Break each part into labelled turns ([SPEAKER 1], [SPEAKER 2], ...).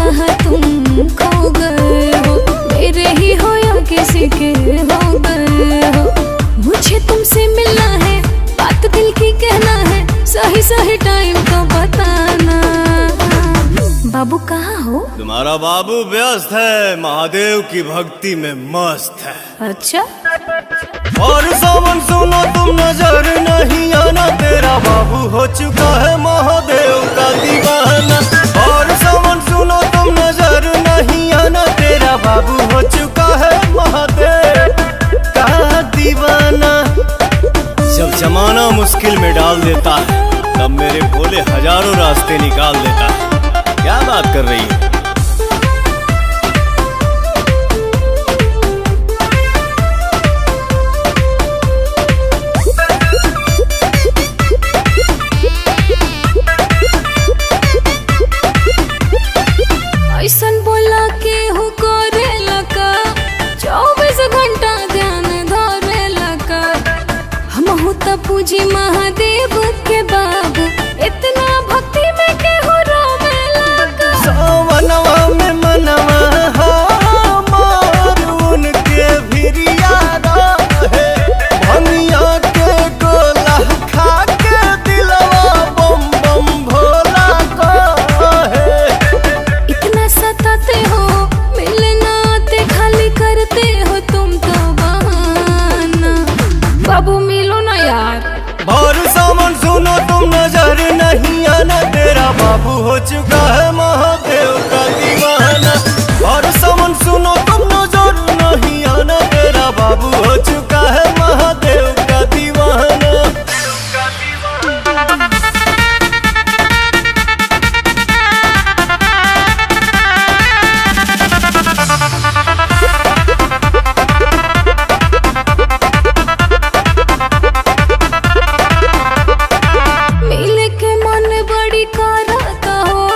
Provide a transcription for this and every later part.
[SPEAKER 1] जहाँ तुम खो गए हो, मेरे ही हो या किसी के हो गए हो। मुझे तुमसे मिलना है, बात दिल की कहना है, सही सही टाइम तो बताना। बाबू कहाँ हो?
[SPEAKER 2] तुम्हारा बाबू व्यस्त है, महादेव की भक्ति में मस्त है।
[SPEAKER 1] अच्छा।
[SPEAKER 2] और सावन सुनो तुम नजर नहीं आना, तेरा बाबू हो चुका है महादेव का दीवाना। और सावन सुनो तुम नजर नहीं आना, तेरा बाबू हो चुका है महादेव का दीवाना। जब जमाना मुश्किल में डाल देता है, तब मेरे भोले हजारों रास्ते निकाल देता है। क्या बात कर रही है?
[SPEAKER 1] ऐसन बोला के हो करे लका, 24 घंटा ध्यान धरे लका। हम तो पूजी महादेव के बाबू, इतना भक्ति में के हो रोवे लका।
[SPEAKER 2] सावनवा में मनवा हमार उनके भिरिया रहे, भंगिया के गोला खा के दिलवा बम बम भोला कहे।
[SPEAKER 1] इतना सताते हो, मिलना आते खाली करते हो तुम तो बहाना। बाबू मिलो ना यार।
[SPEAKER 2] और सावन सुनो तुम नजर नहीं आना, तेरा बाबू हो चुका है महादेव का दीवाना। और सावन सुनो तुम नजर नहीं आना, तेरा बाबू हो चुका है महादेव का दीवाना।
[SPEAKER 1] मिले के मन बड़ी करता हो,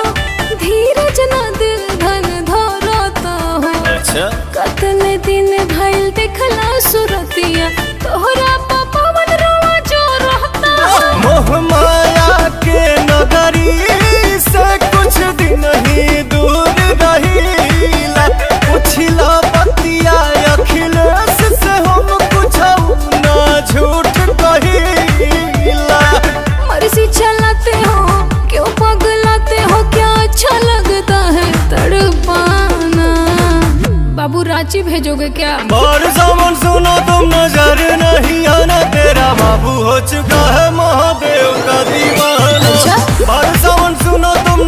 [SPEAKER 1] धीरज न दिल धन धरता हो।
[SPEAKER 2] अच्छा।
[SPEAKER 1] कतने दिन भइल देखला सुरतिया, तोहरा पवन रोवा जो रहता हो।
[SPEAKER 2] मोह माया के नगरी से कुछ दिन ही दूर रहीला, पुछला बतिया अखिलेश से हम कुछ ना झूठ कहीला।
[SPEAKER 1] मर्जी चलाते हो, क्यों पगलाते हो, क्या अच्छा लगता है तड़पाना। बाबू रांची भेजोगे क्या?
[SPEAKER 2] और सावन सुनो तुम नजर नहीं आना, तेरा बाबू हो चुका है महादेव का दीवाना।
[SPEAKER 1] अच्छा।
[SPEAKER 2] और सावन सुनो तुम